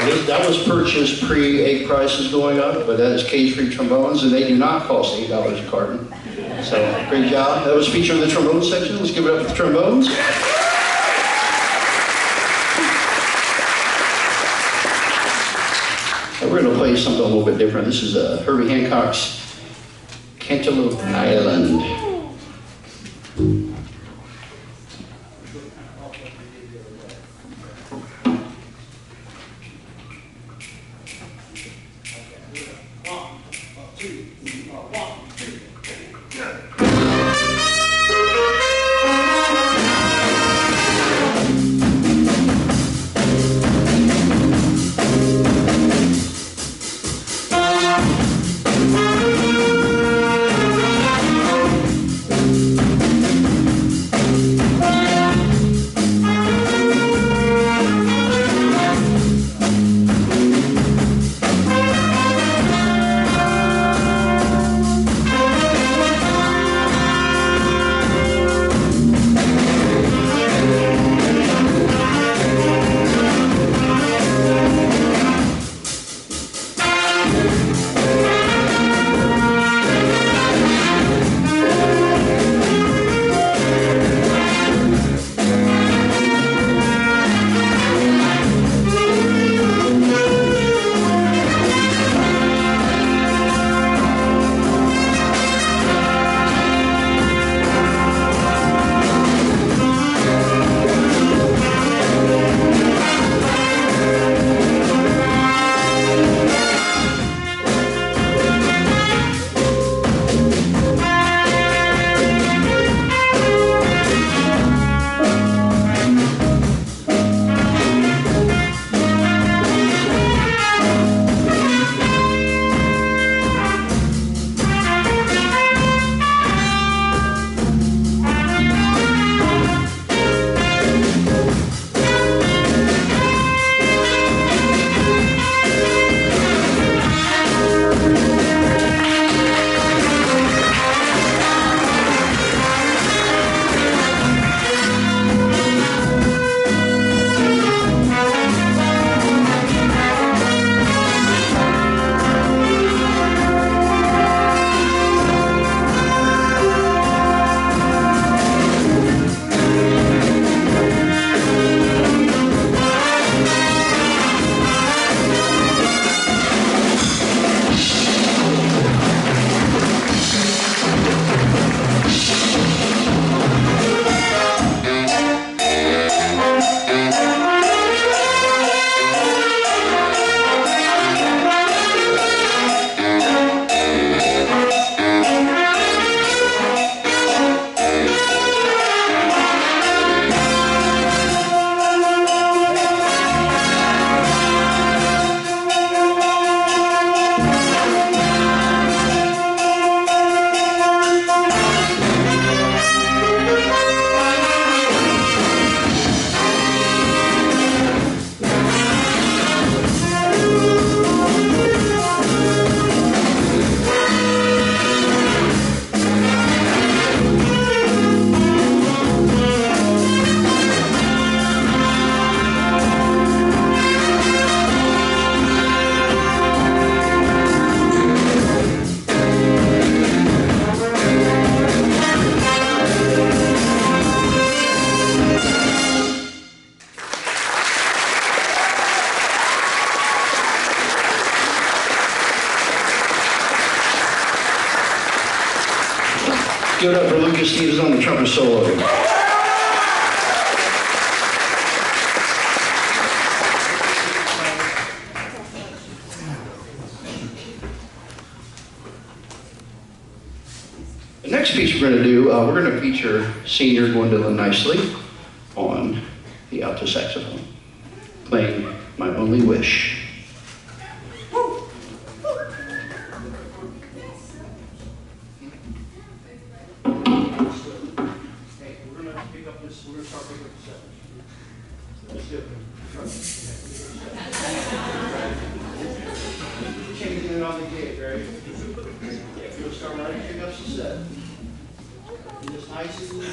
That was purchased pre-egg prices going up, but that is cage-free trombones, and they do not cost $8 a carton. So, great job. That was featured in the trombone section. Let's give it up for the trombones. We're going to play something a little bit different. This is Herbie Hancock's Cantaloupe Island. Give it up for Lucas Stevens on the trumpet solo. The next piece we're going to do, we're going to feature senior Gwendolyn Nicely on the alto saxophone, playing My Only Wish. Changing it on the gig, right? Yeah, you'll start right pick up the set. And just nice and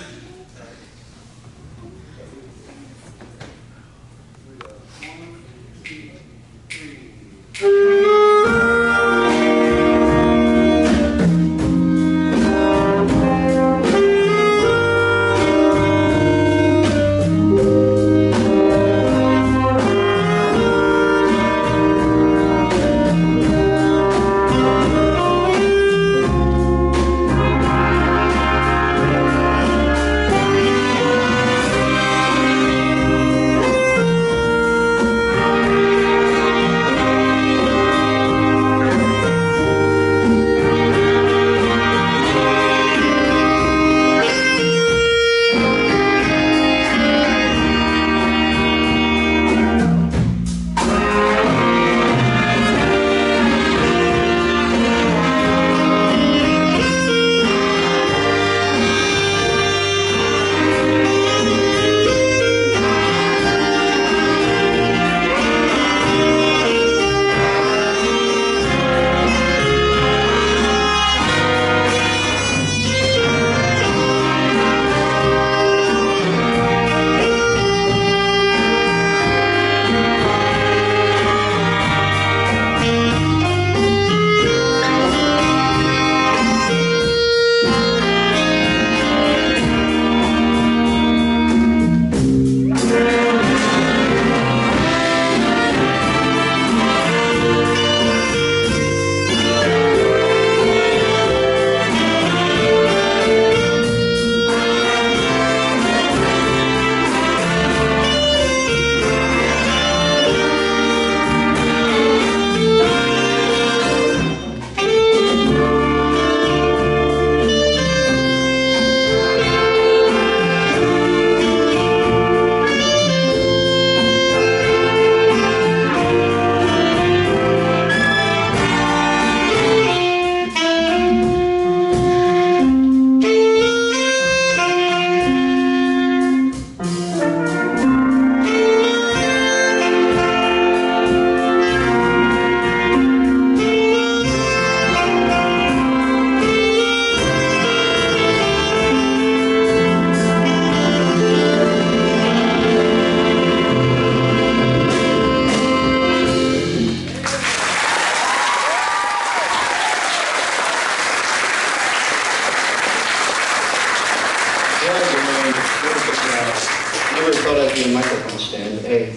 never thought I'd be a microphone stand, but hey,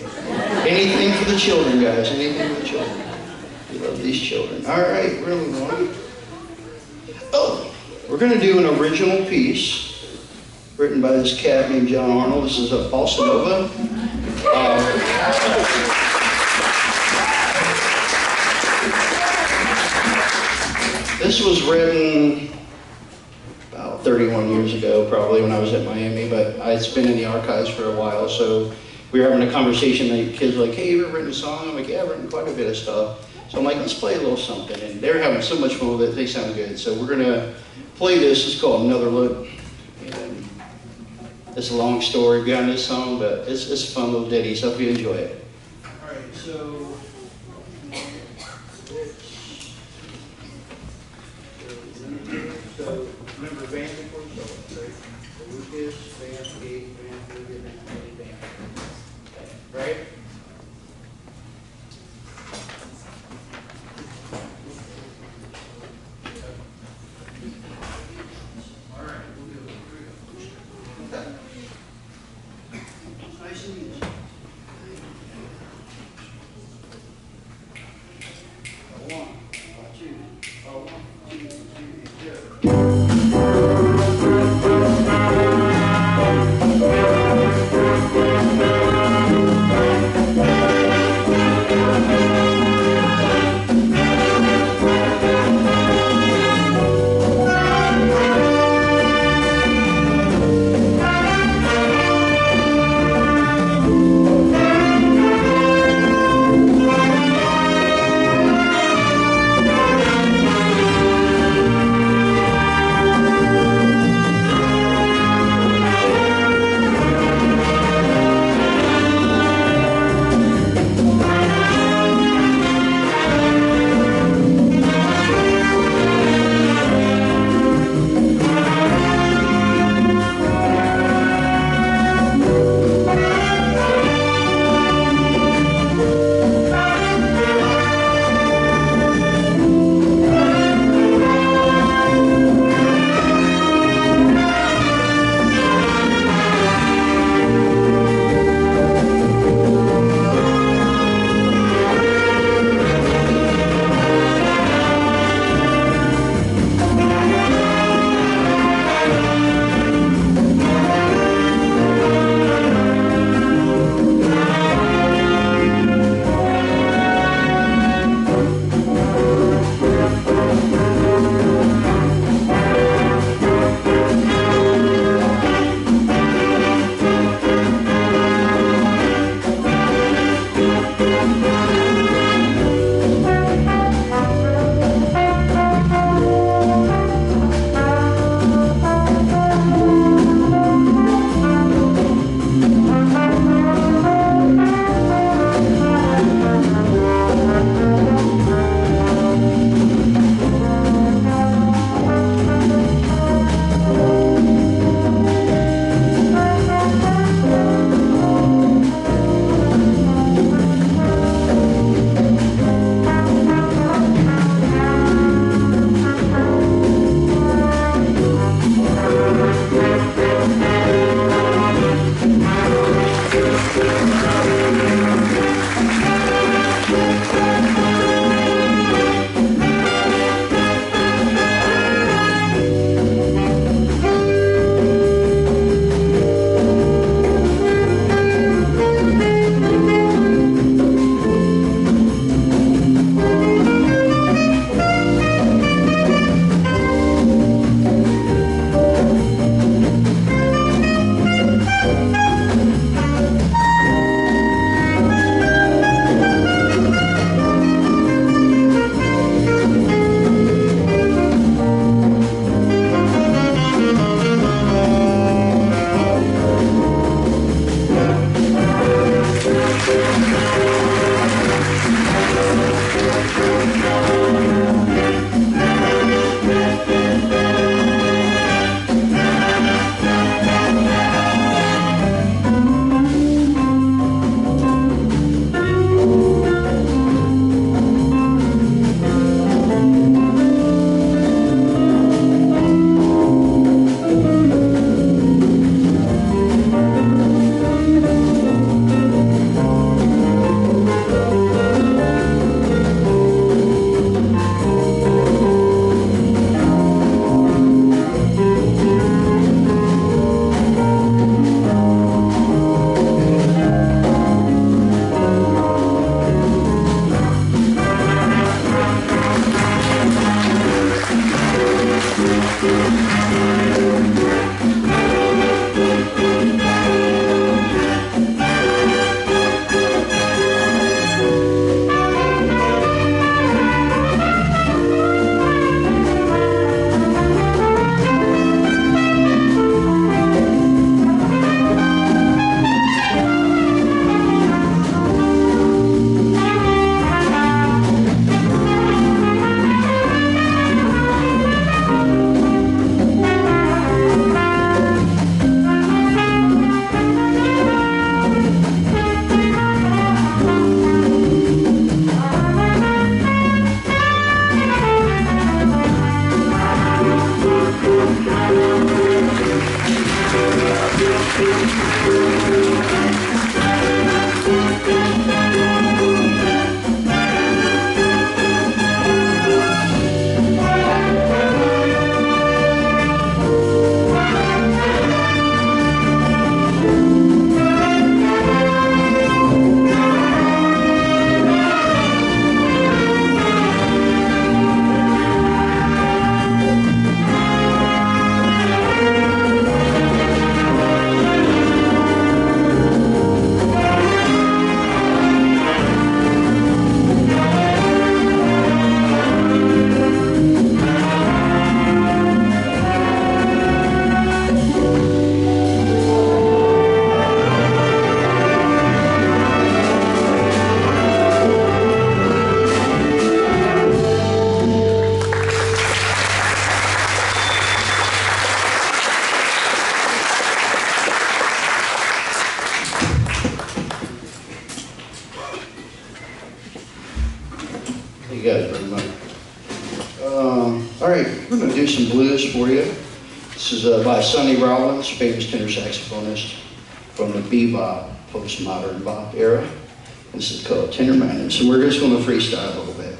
anything for the children, guys, anything for the children. We love these children. All right, we're moving on. Oh, we're going to do an original piece written by this cat named John Arnold. This is a bossa nova. This was written about 31 years ago, probably, when I was at Miami, but it's been in the archives for a while, so we were having a conversation, and the kids were like, hey, you ever written a song? I'm like, yeah, I've written quite a bit of stuff. So I'm like, let's play a little something, and they're having so much fun with it, they sound good. So we're gonna play this. It's called Another Look, and it's a long story behind this song, but it's a fun little ditty, so I hope you enjoy it. All right, so remember band before you start, right? Lucas, band, gate, band, band. Right? All right, we'll do it. Here we go. Okay. Nice and easy. One, two, go. You guys very much. All right, we're going to do some blues for you. This is by Sonny Rollins, famous tenor saxophonist from the bebop, postmodern bop era. This is called Tenor Madness, and we're just going to freestyle a little bit.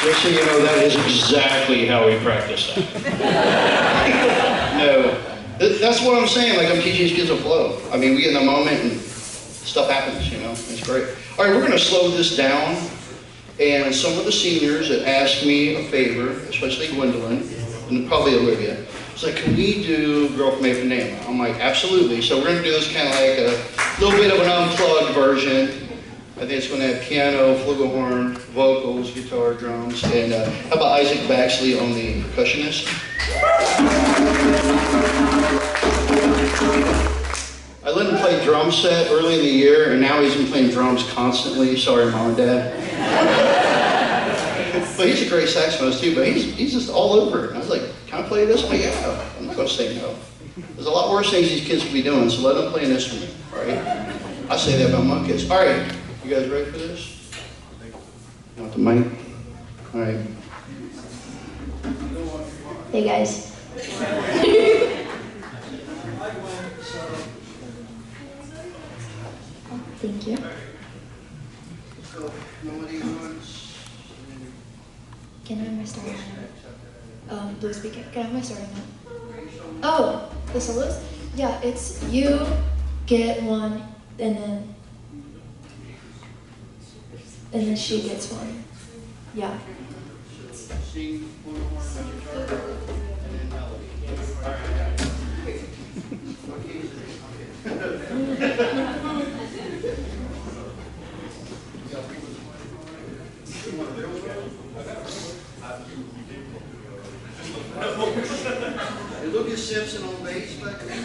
Just so you know, that is exactly how we practice that. No, that's what I'm saying. Like, I'm teaching these kids a flow. I mean, we get in the moment and stuff happens, you know. It's great. All right, we're going to slow this down. And some of the seniors that asked me a favor, especially Gwendolyn, and probably Olivia, it's like, can we do Girl from Ipanema? I'm like, absolutely. So we're going to do this kind of like a little bit of an unplugged version. I think it's going to have piano, flugelhorn, vocals, guitar, drums, and how about Isaac Baxley on the percussionist? I let him play drum set early in the year, and now he's been playing drums constantly. Sorry, Mom and Dad. But he's a great saxophonist too, but he's just all over it. And I was like, can I play this? I'm like, yeah, I'm not going to say no. There's a lot worse things these kids could be doing, so let them play an instrument, all right? I say that about my kids. All right. You guys ready for this? You want the mic? All right. Hey guys. Thank you. Can I have my starting note? Blue speaker. Can I have my starting note? Oh, the solos? Yeah, it's you get one and then she gets one. Yeah. Sing one more and then melody. All right, Hey, Lucas Simpson on bass back there.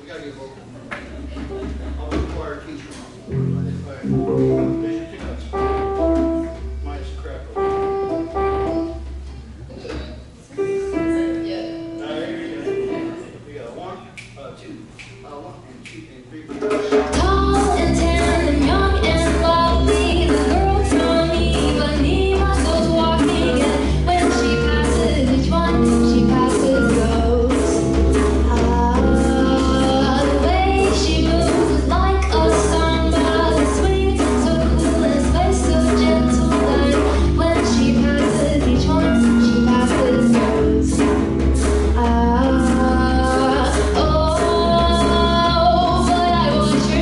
We gotta get vocal. I'll require a teacher on board. Mine's crap. Yeah. There you go. We got one, two, and three. Tall and tan and young and lovely, the girl told me, but me myself walking, and when she passes each one, she passes those. The way she moves like a samba, swing so cool and sway so gentle, and when she passes each one, she passes those. Oh, but I want your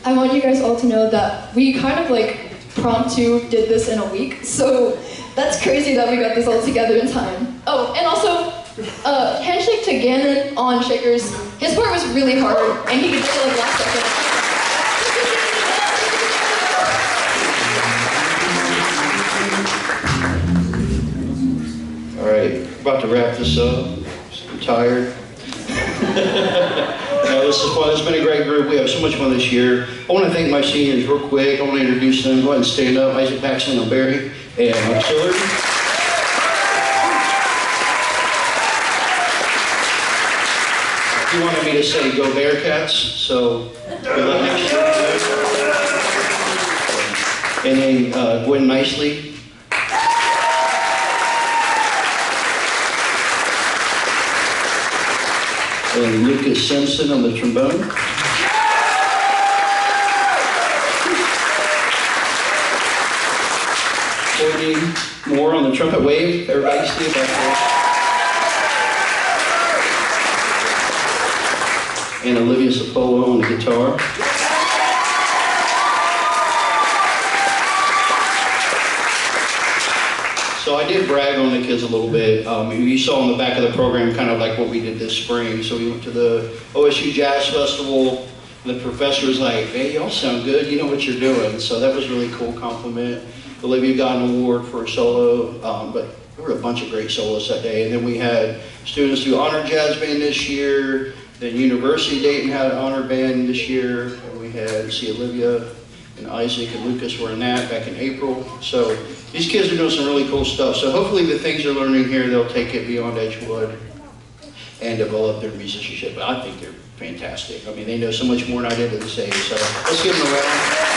I want you guys all to know that we kind of like promptu did this in a week, so that's crazy that we got this all together in time. Oh, and also, handshake to Gannon on Shakers. His part was really hard, and he did it like last second. All right, about to wrap this up. I'm tired. No, this is fun. It's been a great group. We have so much fun this year. I want to thank my seniors real quick. I want to introduce them. Go ahead and stand up. Isaac Paxton and Barry and Chiller. He wanted me to say go Bearcats, so good luck next year. And then Gwen Nicely. And Lucas Simpson on the trombone. Courtney Moore on the trumpet. Wave, everybody see it back there. And Olivia Sapolo on the guitar. So I did brag on the kids a little bit. You saw in the back of the program kind of like what we did this spring. So we went to the OSU Jazz Festival. The professor was like, hey, y'all sound good. You know what you're doing. So that was a really cool compliment. Olivia got an award for a solo, but there were a bunch of great solos that day. And then we had students do honor jazz band this year. Then University of Dayton had an honor band this year. And we had, Olivia and Isaac and Lucas were in that back in April. So these kids are doing some really cool stuff. So hopefully the things they're learning here, they'll take it beyond Edgewood and develop their musicianship. But I think they're fantastic. I mean, they know so much more than I did at this age. So let's give them a round.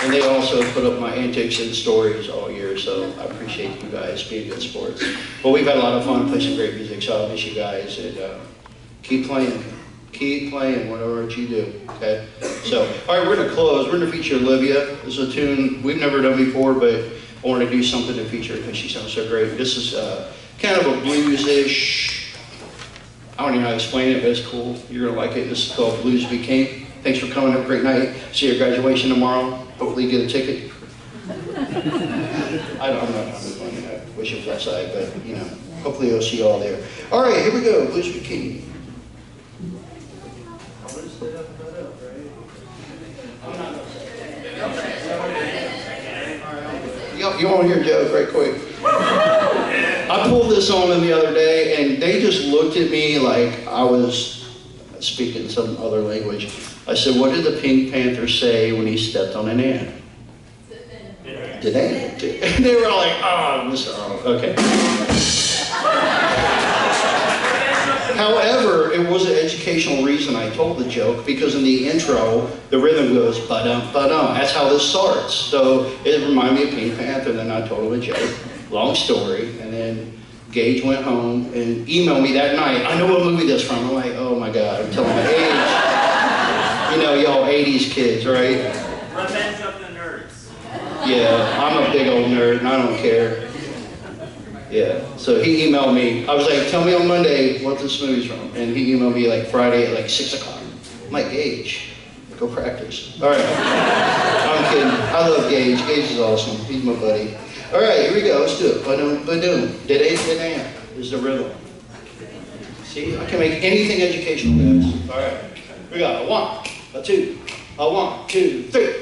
And they also put up my antics and stories all year, so I appreciate you guys being good sports. But we've had a lot of fun, play some great music, so I'll miss you guys, and keep playing. Keep playing whatever you do, okay? So, all right, we're gonna close. We're gonna feature Olivia. This is a tune we've never done before, but I want to do something to feature because she sounds so great. This is kind of a blues-ish, I don't even know how to explain it, but it's cool. You're gonna like it. This is called Blues Be King. Thanks for coming. Have a great night. See you at graduation tomorrow. Hopefully you get a ticket. I'm not having fun. I wish it was outside, but you know, hopefully I'll see you all there. All right, here we go. Blues Be King. You want to hear a joke right quick? I pulled this on them the other day, and they just looked at me like I was speaking some other language. I said, what did the Pink Panther say when he stepped on an ant? Did they? And they were all like, oh, okay. However, it was an educational reason I told the joke, because in the intro, the rhythm goes ba-dum, ba-dum. That's how this starts. So it reminded me of Pink Panther, then I told him a joke. Long story, and then Gage went home and emailed me that night. I know what movie that's from. I'm like, oh my God, I'm telling my age. You know, y'all 80s kids, right? Revenge of the Nerds. Yeah, I'm a big old nerd and I don't care. Yeah, so he emailed me. I was like, tell me on Monday what this movie's from. And he emailed me like Friday at like 6 o'clock. I'm like, Gage, go practice. All right, I'm kidding. I love Gage. Gage is awesome. He's my buddy. All right, here we go. Let's do it. Ba-doom, ba-doom. Da-da-da-da is the rhythm. See, I can make anything educational, guys. All right, we got a 1, a 2, a 1, 2, 3.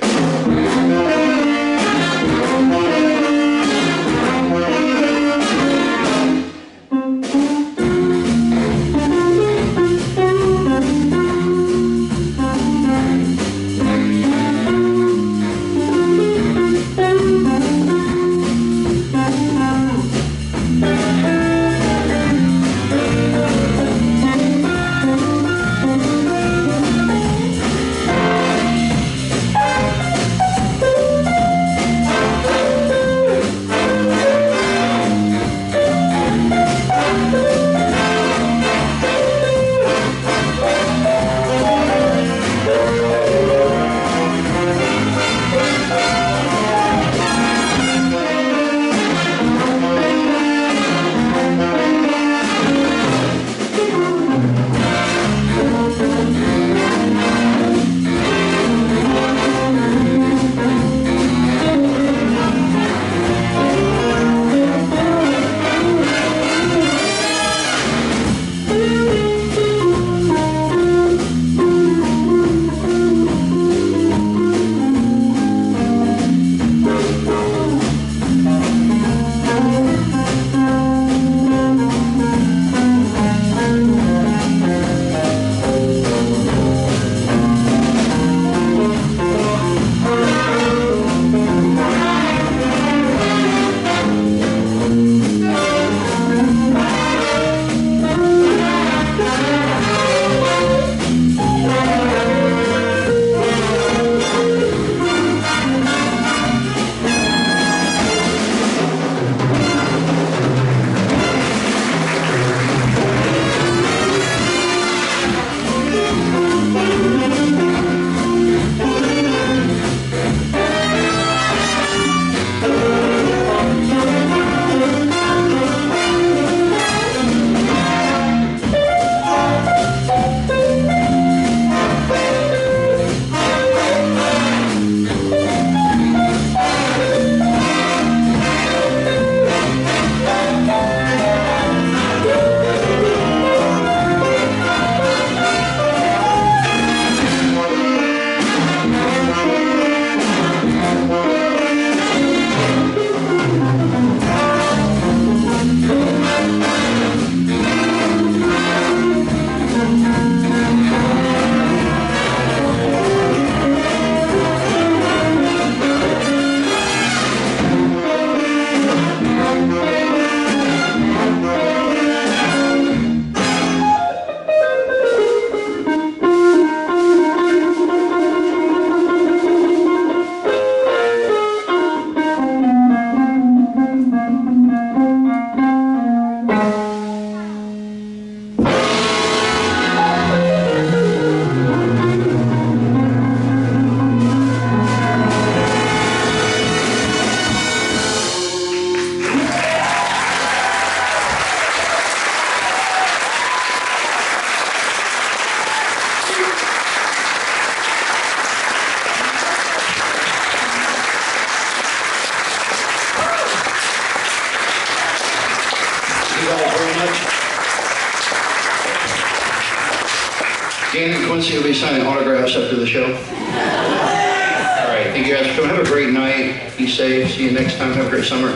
Ian and Quincy will be signing autographs after the show. All right, thank you guys for coming. Have a great night. Be safe. See you next time. Have a great summer.